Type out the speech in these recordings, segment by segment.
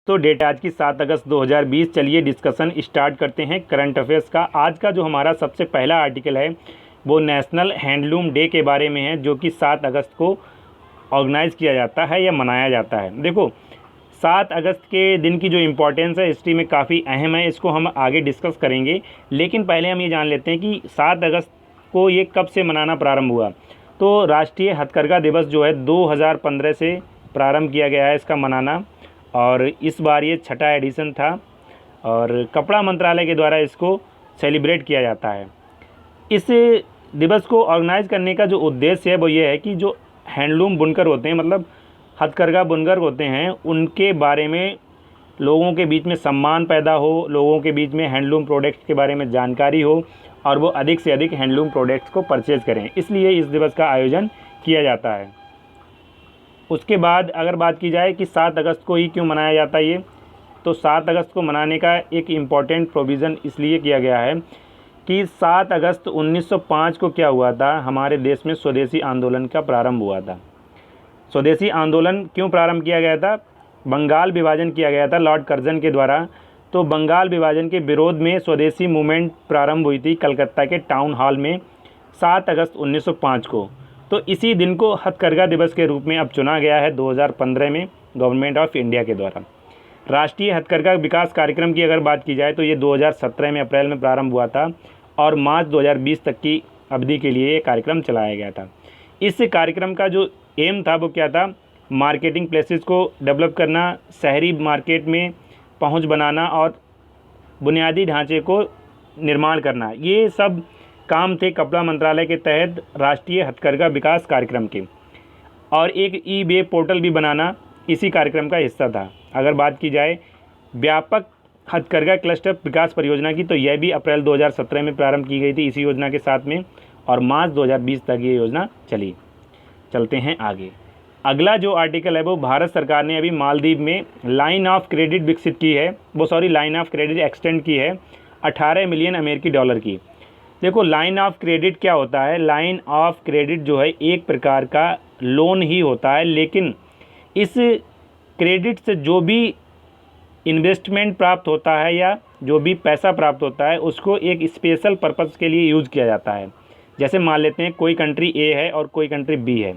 तो डेट आज की 7 अगस्त 2020। चलिए डिस्कशन स्टार्ट करते हैं करंट अफेयर्स का। आज का जो हमारा सबसे पहला आर्टिकल है वो नेशनल हैंडलूम डे के बारे में है, जो कि 7 अगस्त को ऑर्गेनाइज़ किया जाता है या मनाया जाता है। देखो 7 अगस्त के दिन की जो इम्पोर्टेंस है हिस्ट्री में काफ़ी अहम है, इसको हम आगे डिस्कस करेंगे। लेकिन पहले हम ये जान लेते हैं कि 7 अगस्त को ये कब से मनाना प्रारंभ हुआ। तो राष्ट्रीय हथकरघा दिवस जो है 2015 से प्रारंभ किया गया है इसका मनाना, और इस बार ये 6ठा एडिशन था और कपड़ा मंत्रालय के द्वारा इसको सेलिब्रेट किया जाता है। इस दिवस को ऑर्गेनाइज़ करने का जो उद्देश्य है वो ये है कि जो हैंडलूम बुनकर होते हैं, मतलब हथकरघा बुनकर होते हैं, उनके बारे में लोगों के बीच में सम्मान पैदा हो, लोगों के बीच में हैंडलूम प्रोडक्ट्स के बारे में जानकारी हो और वो अधिक से अधिक हैंडलूम प्रोडक्ट्स को परचेज़ करें, इसलिए इस दिवस का आयोजन किया जाता है। उसके बाद अगर बात की जाए कि 7 अगस्त को ही क्यों मनाया जाता है ये, तो 7 अगस्त को मनाने का एक इम्पॉर्टेंट प्रोविज़न इसलिए किया गया है कि 7 अगस्त 1905 को क्या हुआ था, हमारे देश में स्वदेशी आंदोलन का प्रारंभ हुआ था। स्वदेशी आंदोलन क्यों प्रारंभ किया गया था? बंगाल विभाजन किया गया था लॉर्ड कर्जन के द्वारा। तो बंगाल विभाजन के विरोध में स्वदेशी मूवमेंट प्रारंभ हुई थी कलकत्ता के टाउन हॉल में 7 अगस्त 1905 को। तो इसी दिन को हथकरघा दिवस के रूप में अब चुना गया है 2015 में गवर्नमेंट ऑफ इंडिया के द्वारा। राष्ट्रीय हथकरघा विकास कार्यक्रम की अगर बात की जाए तो ये 2017 में अप्रैल में प्रारंभ हुआ था और मार्च 2020 तक की अवधि के लिए ये कार्यक्रम चलाया गया था। इस कार्यक्रम का जो एम था वो क्या था? मार्केटिंग प्लेसेस को डेवलप करना, शहरी मार्केट में पहुंच बनाना और बुनियादी ढांचे को निर्माण करना, ये सब काम थे कपड़ा मंत्रालय के तहत राष्ट्रीय हथकरघा विकास कार्यक्रम के। और एक ई वे पोर्टल भी बनाना इसी कार्यक्रम का हिस्सा था। अगर बात की जाए व्यापक हथकरघा क्लस्टर विकास परियोजना की, तो यह भी अप्रैल 2017 में प्रारंभ की गई थी इसी योजना के साथ में, और मार्च 2020 तक ये योजना चली। चलते हैं आगे। अगला जो आर्टिकल है वो भारत सरकार ने अभी मालदीव में लाइन ऑफ क्रेडिट विकसित की है, लाइन ऑफ क्रेडिट एक्सटेंड की है 18 मिलियन अमेरिकी डॉलर की। देखो लाइन ऑफ क्रेडिट क्या होता है? लाइन ऑफ क्रेडिट जो है एक प्रकार का लोन ही होता है, लेकिन इस क्रेडिट से जो भी इन्वेस्टमेंट प्राप्त होता है या जो भी पैसा प्राप्त होता है उसको एक स्पेशल पर्पस के लिए यूज़ किया जाता है। जैसे मान लेते हैं कोई कंट्री ए है और कोई कंट्री बी है,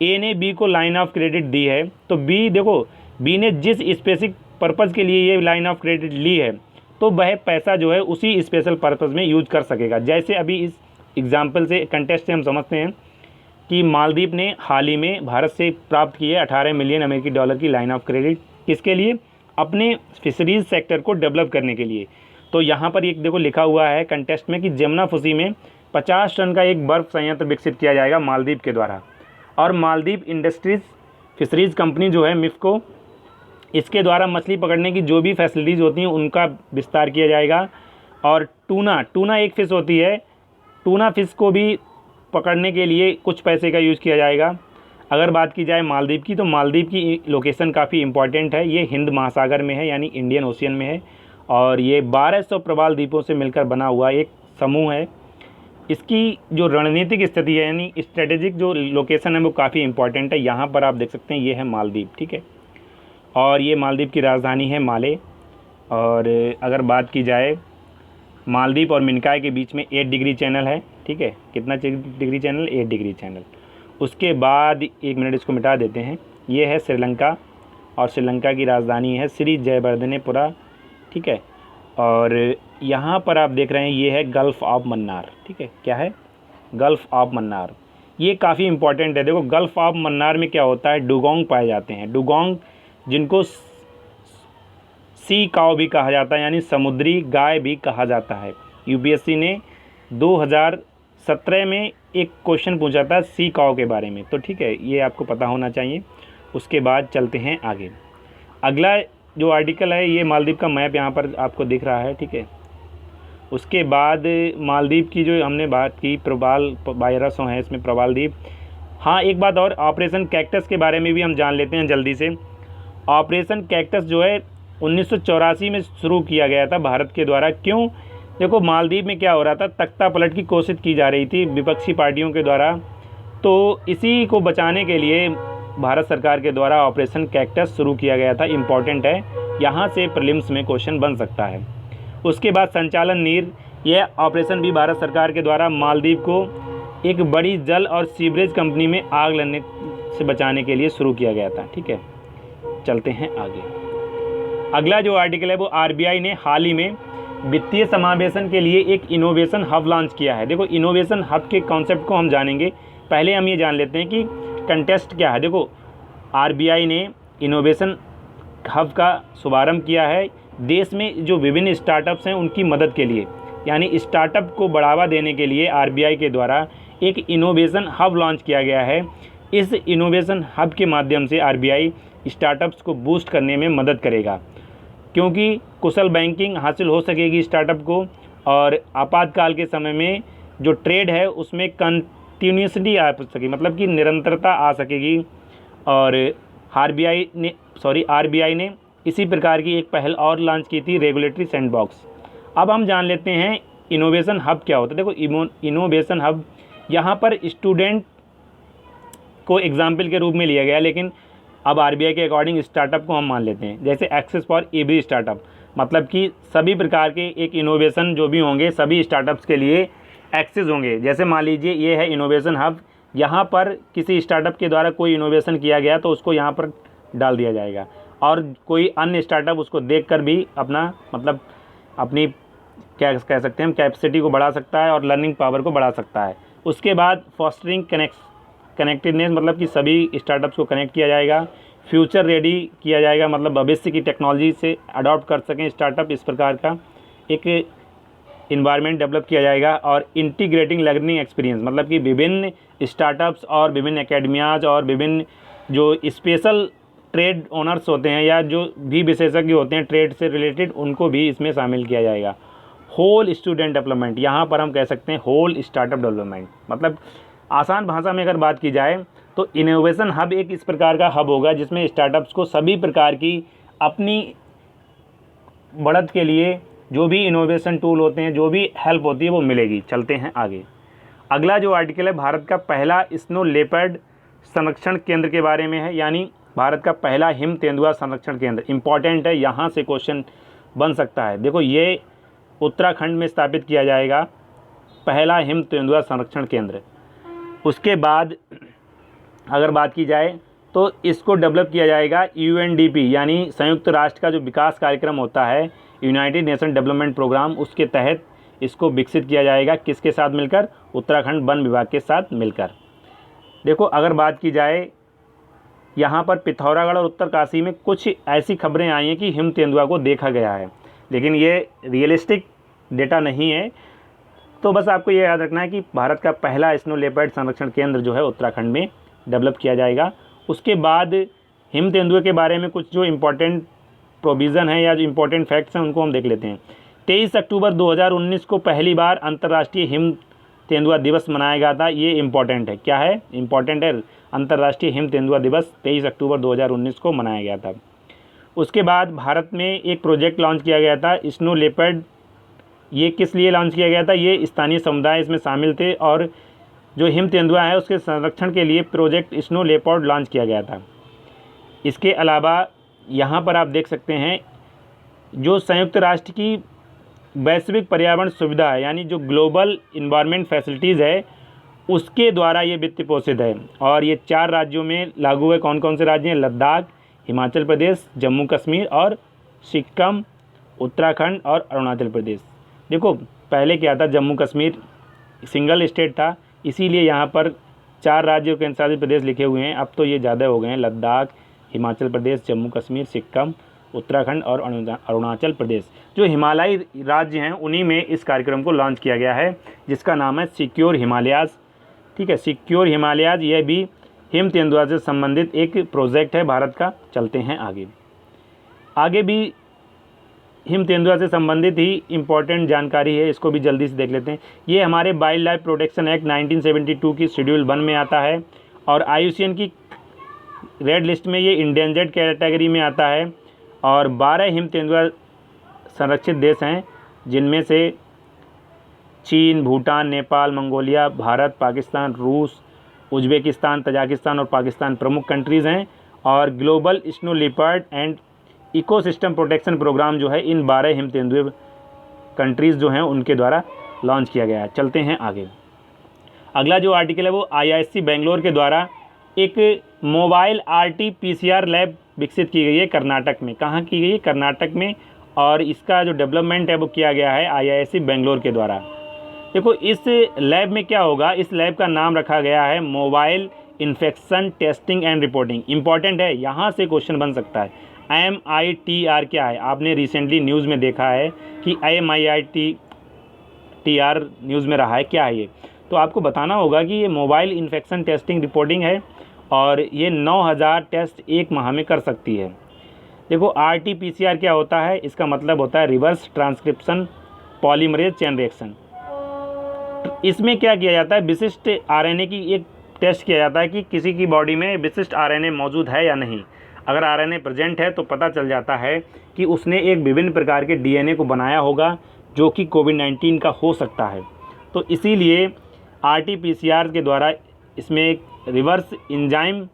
ए ने बी को लाइन ऑफ क्रेडिट दी है, तो बी ने जिस स्पेसिफिक पर्पज़ के लिए ये लाइन ऑफ क्रेडिट ली है तो वह पैसा जो है उसी स्पेशल पर्पज़ में यूज कर सकेगा। जैसे अभी इस एग्जाम्पल से, कंटेस्ट से हम समझते हैं कि मालदीव ने हाल ही में भारत से प्राप्त की है 18 मिलियन अमेरिकी डॉलर की लाइन ऑफ क्रेडिट। किसके लिए? अपने फिशरीज़ सेक्टर को डेवलप करने के लिए। तो यहाँ पर एक देखो लिखा हुआ है कंटेस्ट में कि जमुना फुसी में 50 टन का एक बर्फ संयंत्र विकसित किया जाएगा मालदीव के द्वारा, और मालदीव इंडस्ट्रीज़ फिशरीज़ कंपनी जो है मिफ्को, इसके द्वारा मछली पकड़ने की जो भी फैसिलिटीज़ होती हैं उनका विस्तार किया जाएगा। और टूना एक फ़िश होती है, टूना फ़िश को भी पकड़ने के लिए कुछ पैसे का यूज़ किया जाएगा। अगर बात की जाए मालदीव की, तो मालदीव की लोकेशन काफ़ी इंपॉर्टेंट है। ये हिंद महासागर में है, यानी इंडियन ओशियन में है, और ये 1200 प्रवाल द्वीपों से मिलकर बना हुआ एक समूह है। इसकी जो रणनीतिक स्थिति है यानी स्ट्रेटेजिक जो लोकेशन है वो काफ़ी इंपॉर्टेंट है। यहाँ पर आप देख सकते हैं ये है मालदीव, ठीक है, और ये मालदीव की राजधानी है माले। और अगर बात की जाए मालदीव और मिनकाय के बीच में 8 डिग्री चैनल है, ठीक है। कितना डिग्री चैनल? 8 degree channel. उसके बाद 1 मिनट इसको मिटा देते हैं। ये है श्रीलंका, और श्रीलंका की राजधानी है श्री जयवर्धनेपुरा, ठीक है। और यहाँ पर आप देख रहे हैं ये है गल्फ़ ऑफ मन्नार, ठीक है। क्या है? Gulf of Mannar. ये काफ़ी इंपॉर्टेंट है। देखो गल्फ़ ऑफ मन्नार में क्या होता है, डुगोंग पाए जाते हैं। डुगोंग जिनको सी काव भी कहा जाता है, यानी समुद्री गाय भी कहा जाता है। यूपीएससी ने 2017 में एक क्वेश्चन पूछा था सी काव के बारे में, तो ठीक है, ये आपको पता होना चाहिए। उसके बाद चलते हैं आगे। अगला जो आर्टिकल है ये मालदीव का मैप यहाँ पर आपको दिख रहा है, ठीक है। उसके बाद मालदीव की जो हमने बात की, प्रवाल 1200 है इसमें प्रवाल द्वीप। हाँ, एक बात और, ऑपरेशन कैक्टस के बारे में भी हम जान लेते हैं जल्दी से। ऑपरेशन कैक्टस जो है 1984 में शुरू किया गया था भारत के द्वारा। क्यों? देखो मालदीव में क्या हो रहा था, तख्ता पलट की कोशिश की जा रही थी विपक्षी पार्टियों के द्वारा, तो इसी को बचाने के लिए भारत सरकार के द्वारा ऑपरेशन कैक्टस शुरू किया गया था, इम्पॉर्टेंट है, यहाँ से प्रीलिम्स में क्वेश्चन बन सकता है। उसके बाद संचालन नीर, यह ऑपरेशन भी भारत सरकार के द्वारा मालदीव को एक बड़ी जल और सीवरेज कंपनी में आग लगने से बचाने के लिए शुरू किया गया था। ठीक है, चलते हैं आगे। अगला जो आर्टिकल है वो आरबीआई ने हाल ही में वित्तीय समावेशन के लिए एक इनोवेशन हब लॉन्च किया है। देखो, इनोवेशन हब के कॉन्सेप्ट को हम जानेंगे, पहले हम ये जान लेते हैं कि कंटेस्ट क्या है। देखो, आरबीआई ने इनोवेशन हब का शुभारंभ किया है देश में जो विभिन्न स्टार्टअप्स हैं उनकी मदद के लिए, यानी स्टार्टअप को बढ़ावा देने के लिए आरबीआई के द्वारा एक इनोवेशन हब लॉन्च किया गया है। इस इनोवेशन हब के माध्यम से आरबीआई स्टार्टअप्स को बूस्ट करने में मदद करेगा, क्योंकि कुशल बैंकिंग हासिल हो सकेगी स्टार्टअप को, और आपातकाल के समय में जो ट्रेड है उसमें कंटिन्यूसली आ सके, मतलब कि निरंतरता आ सकेगी। और आरबीआई ने इसी प्रकार की एक पहल और लॉन्च की थी, रेगुलेटरी सैंडबॉक्स। अब हम जान लेते हैं इनोवेशन हब क्या होता है। देखो, इनोवेशन हब यहाँ पर स्टूडेंट को एग्जाम्पल के रूप में लिया गया, लेकिन अब आरबीआई के अकॉर्डिंग स्टार्टअप को हम मान लेते हैं, जैसे एक्सेस फॉर एवरी स्टार्टअप, मतलब कि सभी प्रकार के एक इनोवेशन जो भी होंगे सभी स्टार्टअप्स के लिए एक्सेस होंगे। जैसे मान लीजिए ये है इनोवेशन हब, यहाँ पर किसी स्टार्टअप के द्वारा कोई इनोवेशन किया गया तो उसको यहाँ पर डाल दिया जाएगा, और कोई अन्य स्टार्टअप उसको देखकर भी अपना अपनी क्या कह सकते हैं हम कैपेसिटी को बढ़ा सकता है और लर्निंग पावर को बढ़ा सकता है। उसके बाद फॉस्टरिंग कनेक्टेडनेस, मतलब कि सभी स्टार्टअप्स को कनेक्ट किया जाएगा। फ्यूचर रेडी किया जाएगा, मतलब भविष्य की टेक्नोलॉजी से अडॉप्ट कर सकें स्टार्टअप, इस प्रकार का एक इन्वायरमेंट डेवलप किया जाएगा। और इंटीग्रेटिंग लर्निंग एक्सपीरियंस, मतलब कि विभिन्न स्टार्टअप्स और विभिन्न एकेडमियाज और विभिन्न जो स्पेशल ट्रेड ओनर्स होते हैं या जो भी विशेषज्ञ होते हैं ट्रेड से रिलेटेड, उनको भी इसमें शामिल किया जाएगा। होल स्टूडेंट डेवलपमेंट, यहाँ पर हम कह सकते हैं होल स्टार्टअप डेवलपमेंट, मतलब आसान भाषा में अगर बात की जाए तो इनोवेशन हब एक इस प्रकार का हब होगा जिसमें स्टार्टअप्स को सभी प्रकार की अपनी बढ़त के लिए जो भी इनोवेशन टूल होते हैं, जो भी हेल्प होती है वो मिलेगी। चलते हैं आगे। अगला जो आर्टिकल है भारत का पहला स्नो लेपर्ड संरक्षण केंद्र के बारे में है, यानी भारत का पहला हिम तेंदुआ संरक्षण केंद्र, इम्पॉर्टेंट है, यहाँ से क्वेश्चन बन सकता है। देखो, ये उत्तराखंड में स्थापित किया जाएगा पहला हिम तेंदुआ संरक्षण केंद्र। उसके बाद अगर बात की जाए तो इसको डेवलप किया जाएगा यूएनडीपी, यानी संयुक्त राष्ट्र का जो विकास कार्यक्रम होता है, यूनाइटेड नेशन डेवलपमेंट प्रोग्राम, उसके तहत इसको विकसित किया जाएगा। किसके साथ मिलकर? उत्तराखंड वन विभाग के साथ मिलकर। देखो, अगर बात की जाए यहाँ पर पिथौरागढ़ और उत्तरकाशी में कुछ ऐसी खबरें आई हैं कि हिम तेंदुआ को देखा गया है, लेकिन ये रियलिस्टिक डेटा नहीं है। तो बस आपको ये याद रखना है कि भारत का पहला स्नो लेपर्ड संरक्षण केंद्र जो है उत्तराखंड में डेवलप किया जाएगा। उसके बाद हिम तेंदुए के बारे में कुछ जो इम्पोर्टेंट प्रोविज़न है या जो इम्पोर्टेंट फैक्ट्स हैं उनको हम देख लेते हैं। 23 अक्टूबर 2019 को पहली बार अंतर्राष्ट्रीय हिम तेंदुआ दिवस मनाया गया था। ये इम्पोर्टेंट है, क्या है? इम्पोर्टेंट है, अंतर्राष्ट्रीय हिम तेंदुआ दिवस 23 अक्टूबर 2019 को मनाया गया था। उसके बाद भारत में एक प्रोजेक्ट लॉन्च किया गया था स्नो लेपर्ड। ये किस लिए लॉन्च किया गया था? ये स्थानीय समुदाय इसमें शामिल थे और जो हिम तेंदुआ है उसके संरक्षण के लिए प्रोजेक्ट स्नो लेपर्ड लॉन्च किया गया था। इसके अलावा यहाँ पर आप देख सकते हैं जो संयुक्त राष्ट्र की वैश्विक पर्यावरण सुविधा है, यानी जो ग्लोबल इन्वायरमेंट फैसिलिटीज़ है, उसके द्वारा ये वित्त पोषित है। और ये 4 राज्यों में लागू है। कौन कौन से राज्य हैं? लद्दाख, हिमाचल प्रदेश, जम्मू कश्मीर और सिक्किम, उत्तराखंड और अरुणाचल प्रदेश। देखो, पहले क्या था, जम्मू कश्मीर सिंगल स्टेट था, इसीलिए यहाँ पर 4 राज्यों केंद्र शासित प्रदेश लिखे हुए हैं। अब तो ये ज़्यादा हो गए हैं, लद्दाख, हिमाचल प्रदेश, जम्मू कश्मीर, सिक्किम, उत्तराखंड और अरुणाचल प्रदेश। जो हिमालयी राज्य हैं उन्हीं में इस कार्यक्रम को लॉन्च किया गया है, जिसका नाम है सिक्योर हिमालयाज़। ठीक है, सिक्योर हिमालयाज़, यह भी हिम तेंदुआ से संबंधित एक प्रोजेक्ट है भारत का। चलते हैं आगे भी हिम तेंदुआ से संबंधित ही इम्पोर्टेंट जानकारी है, इसको भी जल्दी से देख लेते हैं। ये हमारे वाइल्ड लाइफ प्रोटेक्शन एक्ट 1972 की शेड्यूल 1 में आता है और IUCN की रेड लिस्ट में ये इंडेंजर्ड कैटेगरी में आता है। और 12 हिम तेंदुआ संरक्षित देश हैं, जिनमें से चीन, भूटान, नेपाल, मंगोलिया, भारत, पाकिस्तान, रूस, उज्बेकिस्तान, तजाकिस्तान और पाकिस्तान प्रमुख कंट्रीज़ हैं। और global snow leopard and ecosystem protection programme जो है इन 12 हिम तेंदुए कंट्रीज़ जो हैं उनके द्वारा लॉन्च किया गया है। चलते हैं आगे। अगला जो आर्टिकल है वो IISc बेंगलोर के द्वारा एक मोबाइल RT-PCR लैब विकसित की गई है कर्नाटक में। कहाँ की गई है? कर्नाटक में। और इसका जो डेवलपमेंट है वो किया गया है IISc बेंगलोर के द्वारा। देखो इस लैब में क्या होगा, इस लैब का नाम रखा गया है mobile infection testing and reporting. Important है, यहाँ से क्वेश्चन बन सकता है। MITR क्या है? आपने रिसेंटली न्यूज़ में देखा है कि MITR न्यूज़ में रहा है, क्या है ये? तो आपको बताना होगा कि ये मोबाइल इन्फेक्शन टेस्टिंग रिपोर्टिंग है और ये 9000 टेस्ट एक माह में कर सकती है। देखो RT-PCR क्या होता है? इसका मतलब होता है reverse transcription polymerase chain reaction. इसमें क्या किया जाता है, विशिष्ट RNA की एक टेस्ट किया जाता है कि किसी की बॉडी में विशिष्ट RNA मौजूद है या नहीं। अगर RNA प्रेजेंट है तो पता चल जाता है कि उसने एक विभिन्न प्रकार के DNA को बनाया होगा जो कि कोविड-19 का हो सकता है। तो इसीलिए RT-PCR के द्वारा इसमें एक रिवर्स एंजाइम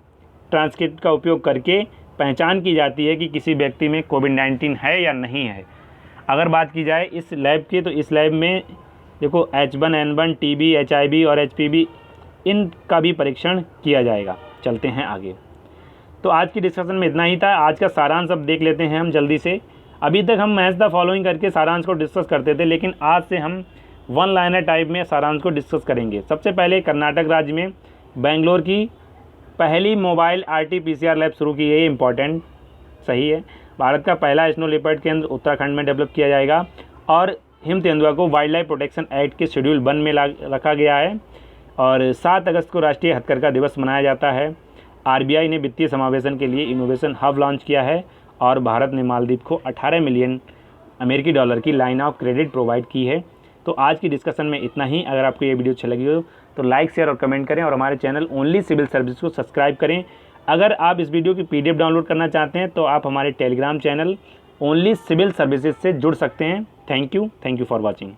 ट्रांसक्रिप्ट का उपयोग करके पहचान की जाती है कि किसी व्यक्ति में कोविड-19 है या नहीं है। अगर बात की जाए इस लैब की, तो इस लैब में देखो H1N1, TB, HIV और HPV इनका भी परीक्षण किया जाएगा। चलते हैं आगे। तो आज की डिस्कशन में इतना ही था। आज का सारांश अब देख लेते हैं हम जल्दी से। अभी तक हम मैच द फॉलोइंग करके सारांश को डिस्कस करते थे, लेकिन आज से हम वन लाइनर टाइप में सारांश को डिस्कस करेंगे। सबसे पहले कर्नाटक राज्य में बेंगलोर की पहली मोबाइल RT-PCR लैब शुरू की गई। इंपॉर्टेंट, सही है। भारत का पहला स्नो लेपर्ड केंद्र उत्तराखंड में डेवलप किया जाएगा। और हिम तेंदुआ को वाइल्ड लाइफ प्रोटेक्शन एक्ट के शेड्यूल 1 में रखा गया है। और 7 अगस्त को राष्ट्रीय हथकरघा दिवस मनाया जाता है। RBI ने वित्तीय समावेशन के लिए इनोवेशन हब लॉन्च किया है। और भारत ने मालदीव को 18 मिलियन अमेरिकी डॉलर की लाइन ऑफ क्रेडिट प्रोवाइड की है। तो आज की डिस्कशन में इतना ही। अगर आपको ये वीडियो अच्छी लगी हो तो लाइक, शेयर और कमेंट करें और हमारे चैनल ओनली सिविल सर्विस को सब्सक्राइब करें। अगर आप इस वीडियो की PDF डाउनलोड करना चाहते हैं तो आप हमारे Telegram channel only civil services से जुड़ सकते हैं। Thank you for watching.